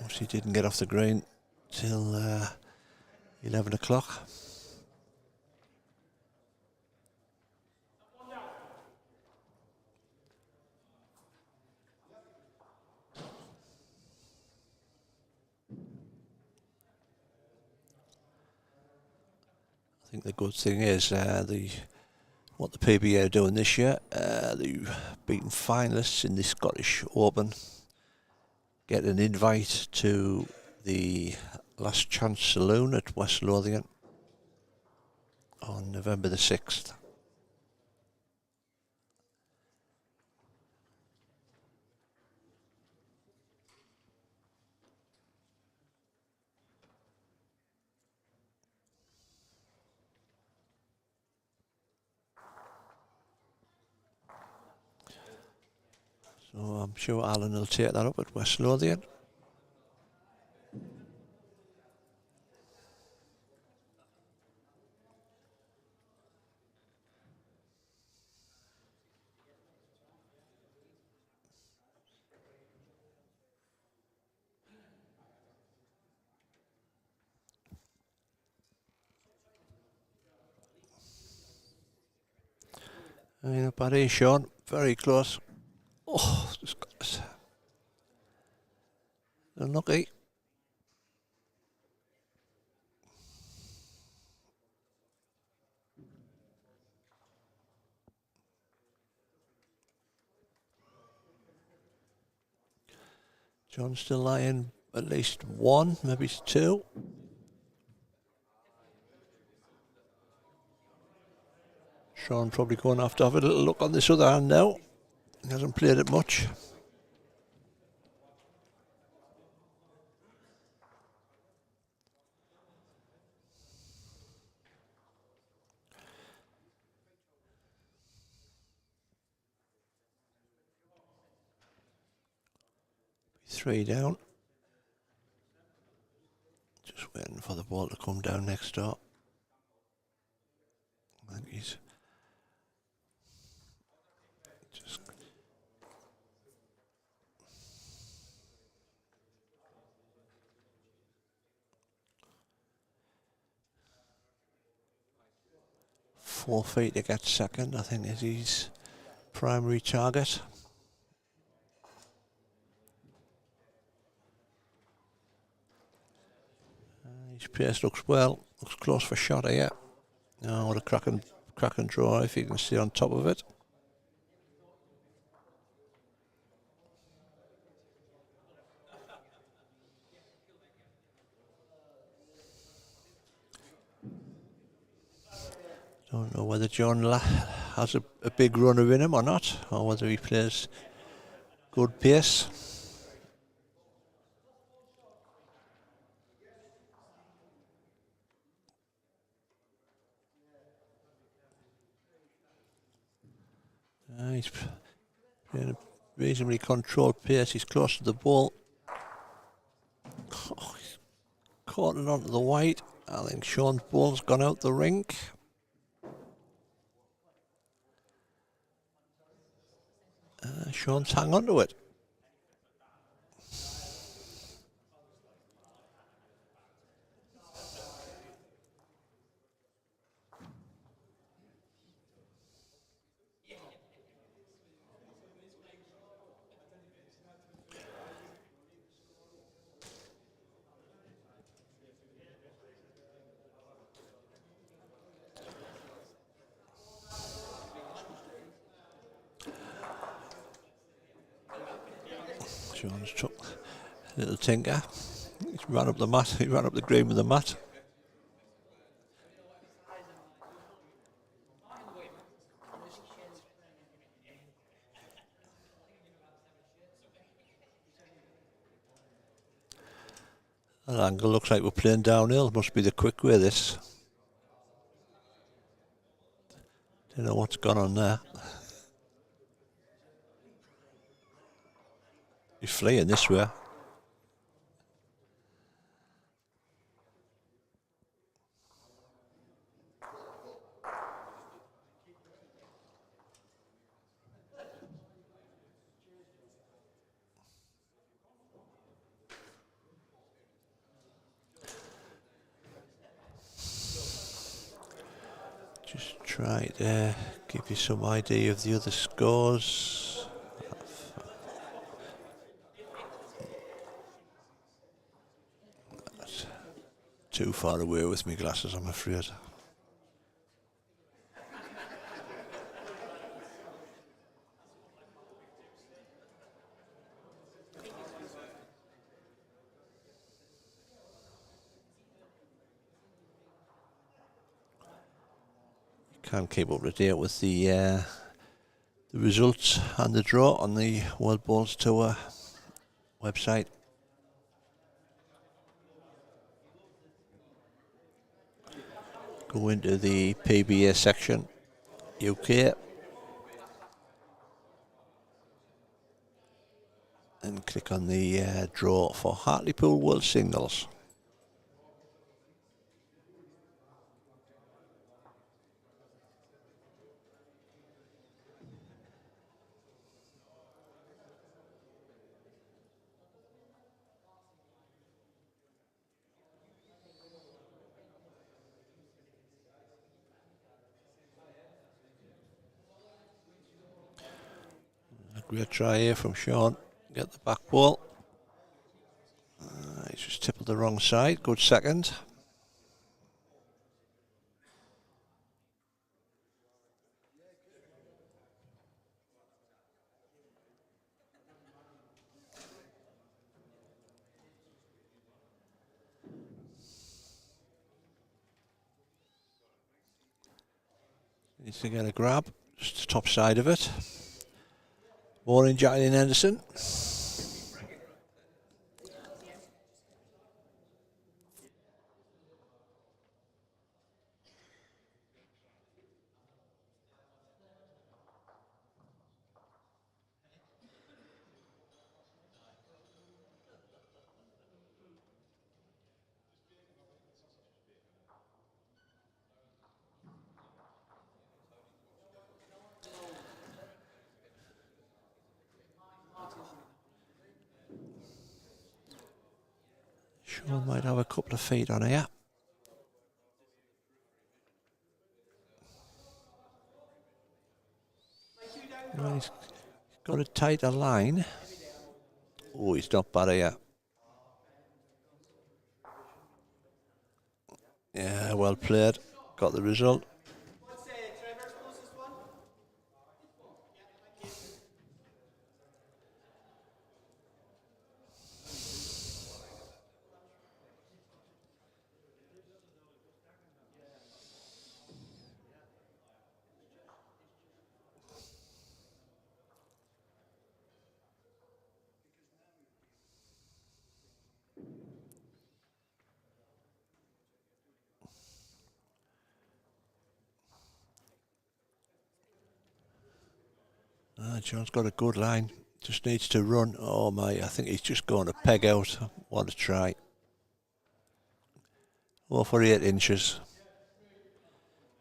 Obviously didn't get off the green till 11 o'clock. I think the good thing is what the PBA are doing this year. They've beaten finalists in the Scottish Open, get an invite to the Last Chance Saloon at West Lothian on November the 6th. So I'm sure Alan will take that up at West Lothian. Not bad here, Shaun. Very close. Oh, just got this. Unlucky. John's still lying at least one, maybe two. Shaun probably going to have a little look on this other hand now. He hasn't played it much. Three down. Just waiting for the ball to come down next door. I think he's just... ...4 feet to get second, I think is his primary target. His pace looks looks close for shot here. Oh, what a cracking draw if he can stay on top of it. Don't know whether John has a big runner in him or not, or whether he plays good pace. He's playing a reasonably controlled pace. He's close to the ball. Oh, he's caught it onto the white. I think Shaun's ball's gone out the rink. Shaun's hang on to it. Shaun's took a little tinker. He's ran up the mat. He ran up the green with the mat. That angle looks like we're playing downhill. Must be the quick way, this. Don't know what's gone on there. He's fleeing this way. Just try to give you some idea of the other scores. That's too far away with my glasses, I'm afraid. Can't keep up to date with the results and the draw on the World Bowls Tour website. Go into the PBA section, UK, and click on the draw for Hartlepool World Singles. Great try here from Shaun. Get the back ball. He's just tippled the wrong side. Good second. Needs to get a grab. Just the top side of it. Morning, Jacqueline Henderson. Shaun might have a couple of feet on here. Well, he's got a tighter line. Oh, he's not bad here. Yeah, well played. Got the result. What's Trevor's closest one? John's got a good line. Just needs to run. Oh my, I think he's just going to peg out. What a try. Oh, for 8 inches.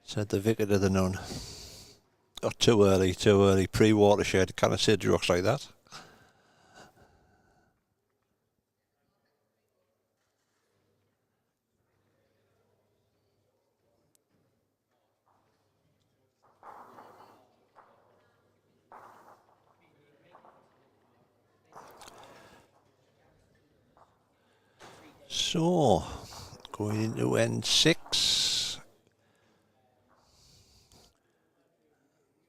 Said the vicar to the nun. Oh, too early, too early. Pre-watershed. Can I say jokes like that? So, going into end 6.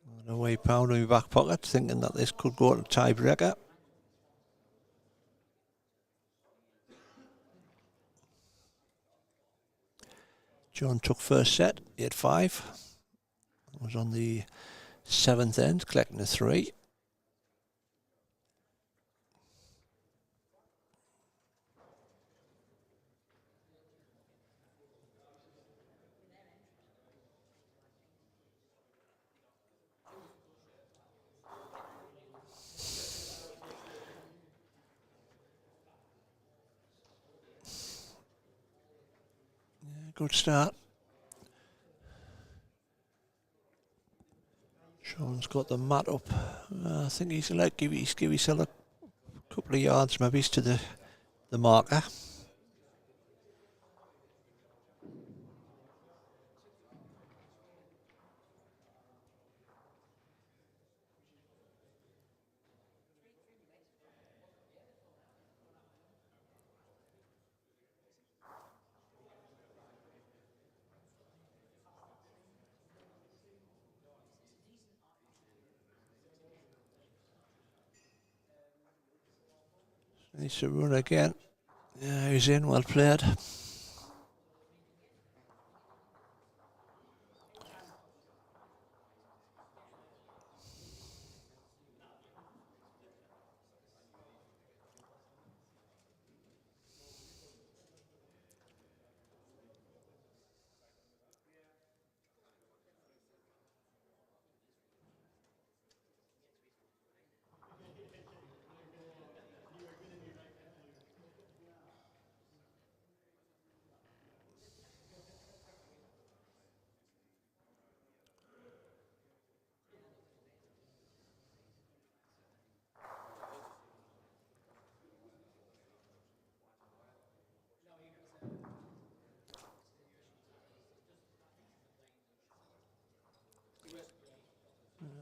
On away pound in my back pocket, thinking that this could go to tiebreaker. John took first set, 8-5. Was on the 7th end, collecting a 3. Good start. Shaun's got the mat up. I think he's like give himself a couple of yards maybe to the marker. Needs to run again. Yeah, he's in, well played.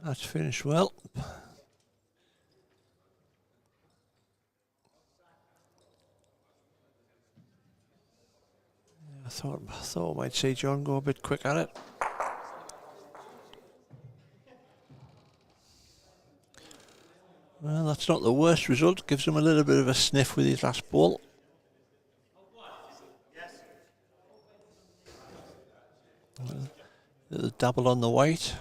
That's finished well. thought I might see John go a bit quick at it. Well, that's not the worst result. Gives him a little bit of a sniff with his last ball. Little dabble on the white.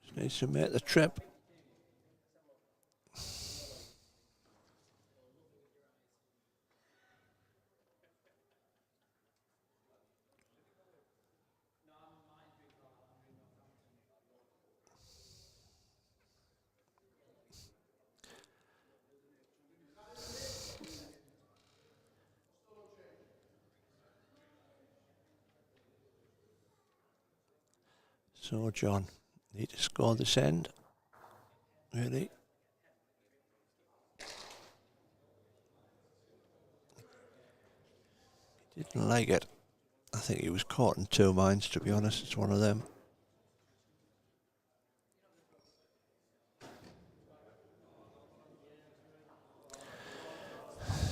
Just needs to make the trip. So John, need to score this end, really. Didn't like it. I think he was caught in two minds, to be honest. It's one of them.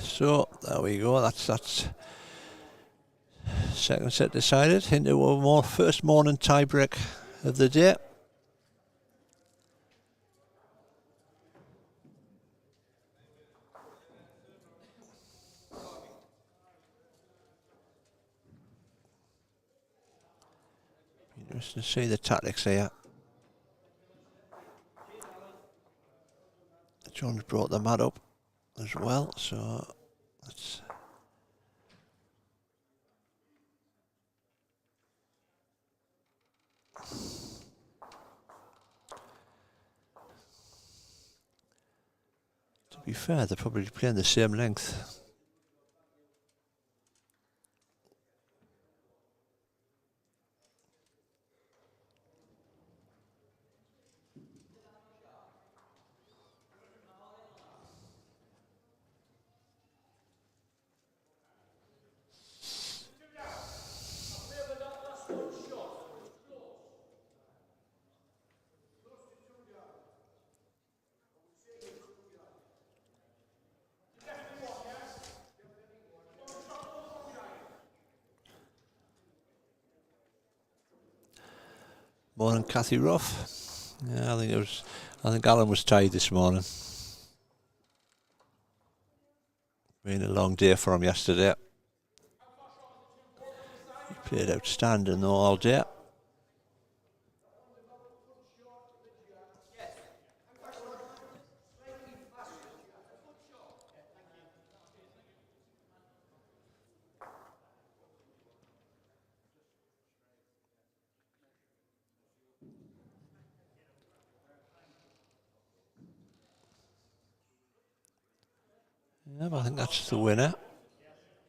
So there we go. That's second set decided into our first morning tiebreak of the day. Interesting to see the tactics here. John's brought the mat up as well, so that's to be fair, they're probably playing the same length. Morning, Cathy Ruff. Yeah, I think Alan was tired this morning. Been a long day for him yesterday. He played outstanding though all day. Yeah, but I think that's the winner.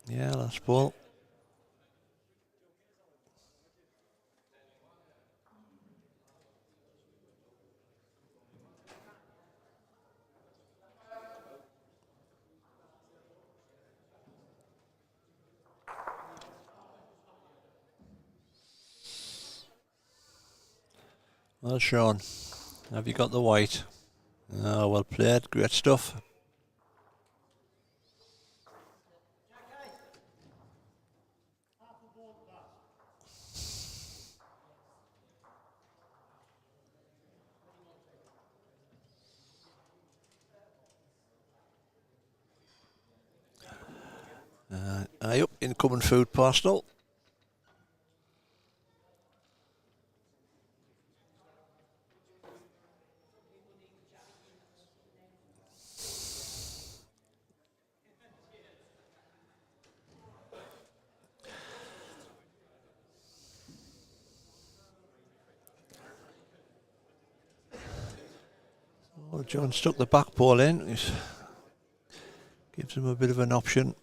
Yeah, last ball. Well, Shaun, have you got the white? Oh, well played. Great stuff. Aye up, incoming food parcel. Oh, John stuck the back ball in. Gives him a bit of an option.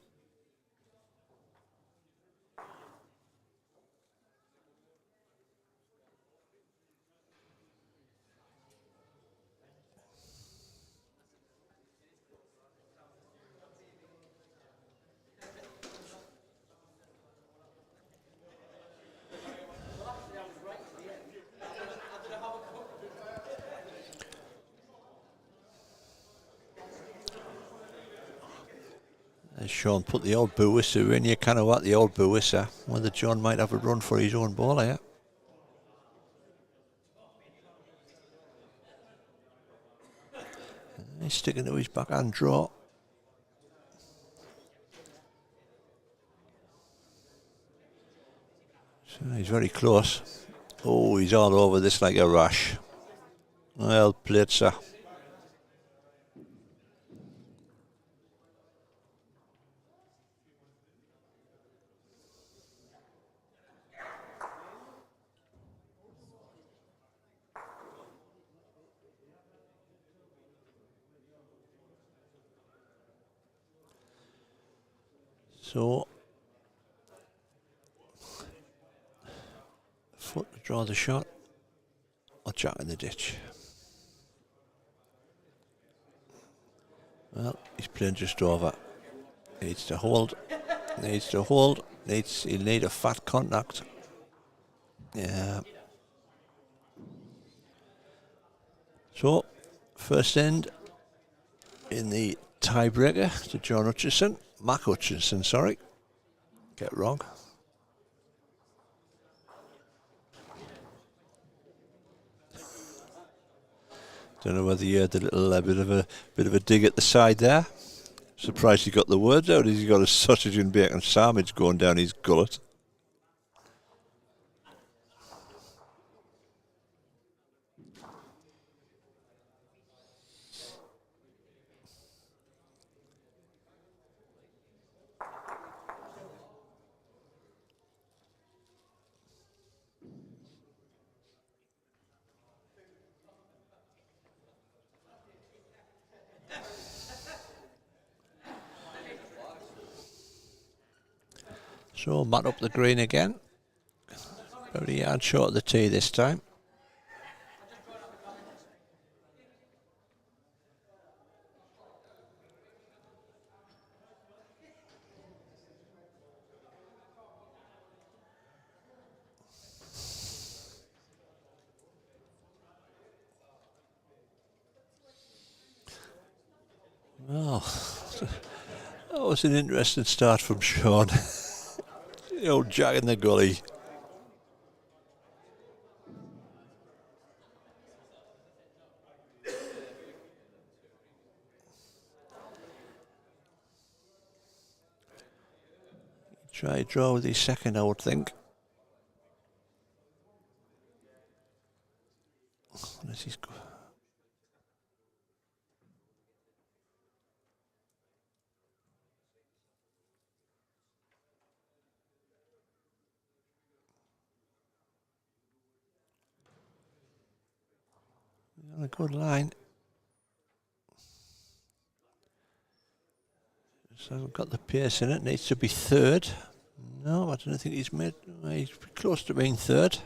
As Shaun put the old Buwisser in, you kind of want the old Buwisser. Whether John might have a run for his own ball here. He's sticking to his backhand draw. So he's very close. Oh, he's all over this like a rash. Well played, sir. So, foot to draw the shot, or jack in the ditch. Well, he's playing just over. Needs to hold. Needs to hold. He'll need a fat contact. Yeah. So, first end in the tiebreaker to McHutchison, sorry. Get wrong. Don't know whether you heard the little bit of a dig at the side there. Surprised he got the words out. He's got a sausage and bacon sandwich going down his gullet. So mat up the green again. Very hard short of the tee this time. Well, that was an interesting start from Shaun. The old jack in the gully. Try draw with his second, I would think. Unless he's go. On a good line. So we've got the pace in it. Needs to be third. No, I don't think he's made. He's close to being third.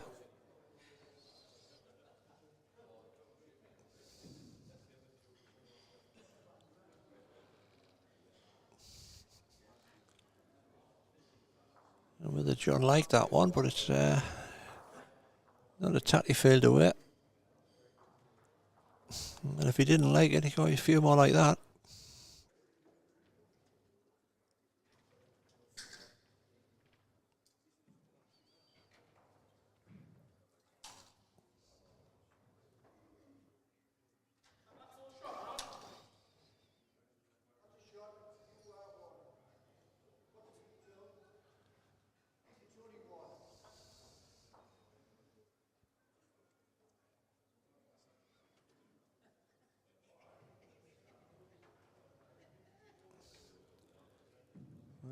I don't know whether John liked that one, but it's not a tatty field away. And if he didn't like it, he got a few more like that.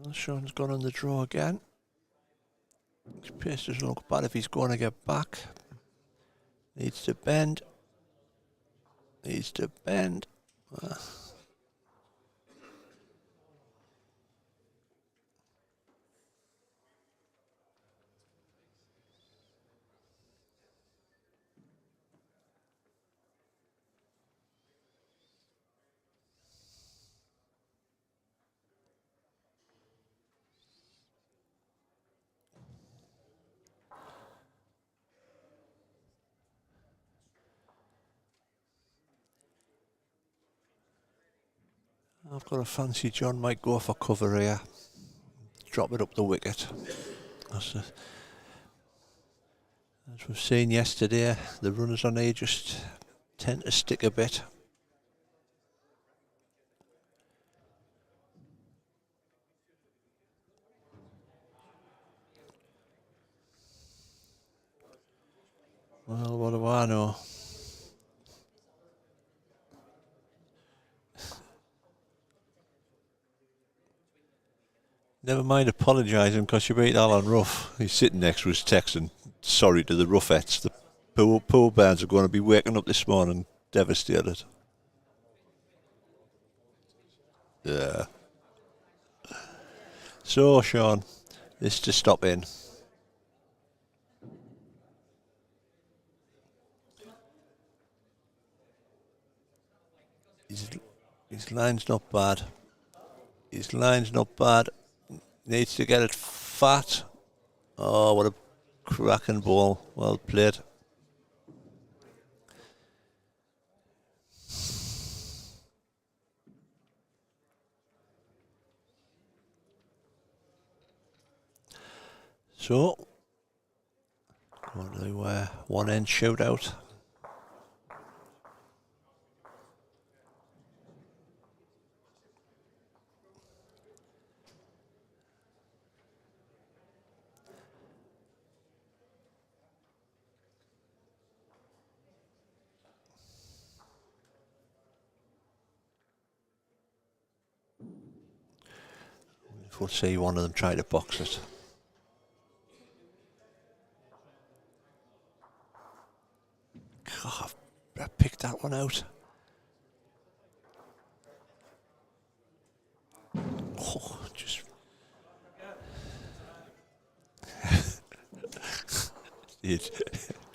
Well, Shaun's gone on the draw again. His pace doesn't look bad if he's going to get back. Needs to bend. Needs to bend. I've got a fancy John might go for cover here. Drop it up the wicket. As we've seen yesterday, the runners on here just tend to stick a bit. Well, what do I know? Never mind apologising because you beat Alan Ruff. He's sitting next to us texting, sorry to the Ruffettes. The poor bands are going to be waking up this morning devastated. Yeah. So, Shaun, this to stop in. His line's not bad. His line's not bad. Needs to get it fat. Oh, what a cracking ball. Well played. So, going to one end shootout. We'll see one of them try to box it. God, I picked that one out. Oh, just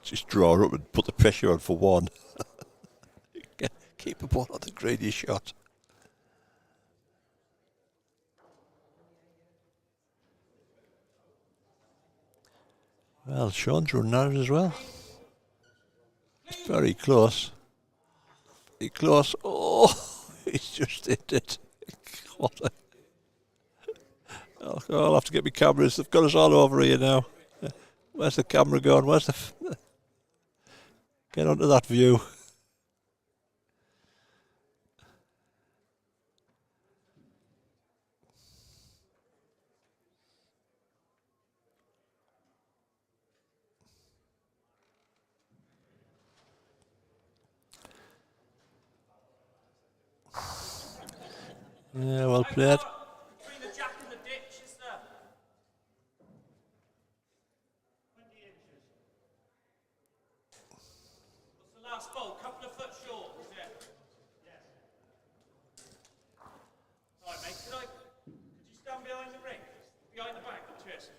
just draw up and put the pressure on for one. Keep the ball on the greedy shot. Well, Shaun's running out as well. Very close. Very close. Oh, he's just hit it. What a... I'll have to get my cameras. They've got us all over here now. Where's the camera gone? Where's the... Get onto that view. Yeah, well played. Between the jack and the ditch, is there? 20 inches. What's the last ball? Couple of foot short, is it? Yes. Sorry, mate. Could you stand behind the ring? Behind the back? Cheers.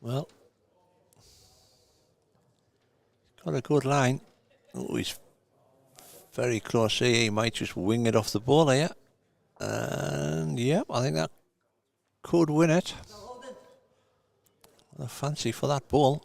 Well, got a good line. Oh, he's very close here. He might just wing it off the ball here. And, yep, I think that could win it. A fancy for that ball.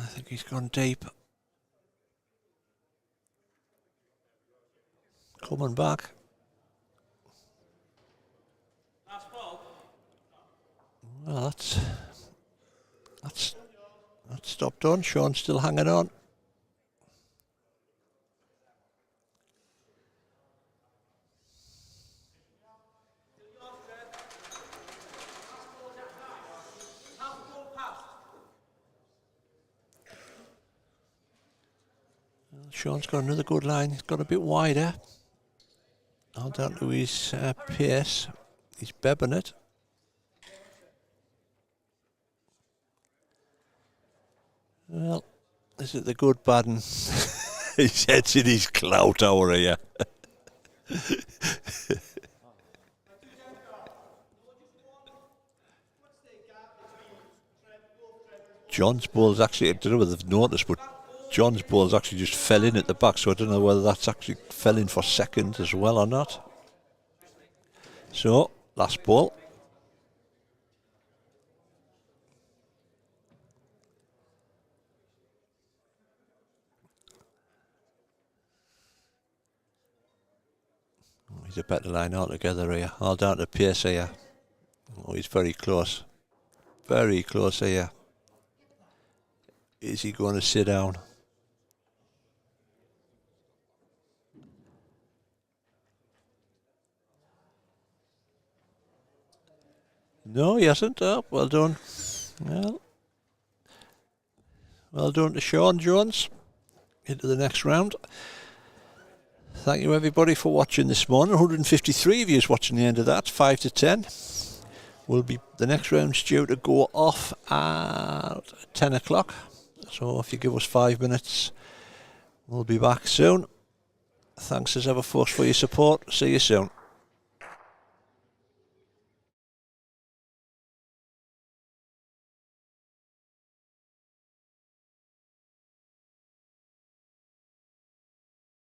I think he's gone deep. Coming back. Last ball. Well, that's stopped on. Shaun's still hanging on. Shaun's got another good line. He's got a bit wider. All down to his pace. He's bebbing it. Well, is it the good bad and his head's in his clout tower here. John's ball's actually, I don't know whether they've noticed, but John's ball's actually just fell in at the back, so I don't know whether that's actually fell in for second as well or not. So, last ball. He's a better line altogether here. All down to pace here. Oh, he's very close. Very close here. Is he going to sit down? No, he hasn't. Oh, well done. Well done to Shaun Jones. Into the next round. Thank you everybody for watching this morning. 153 of you watching the end of that. 5 to 10. Will be the next round's due to go off at 10 o'clock. So if you give us 5 minutes, we'll be back soon. Thanks as ever, folks, for your support. See you soon.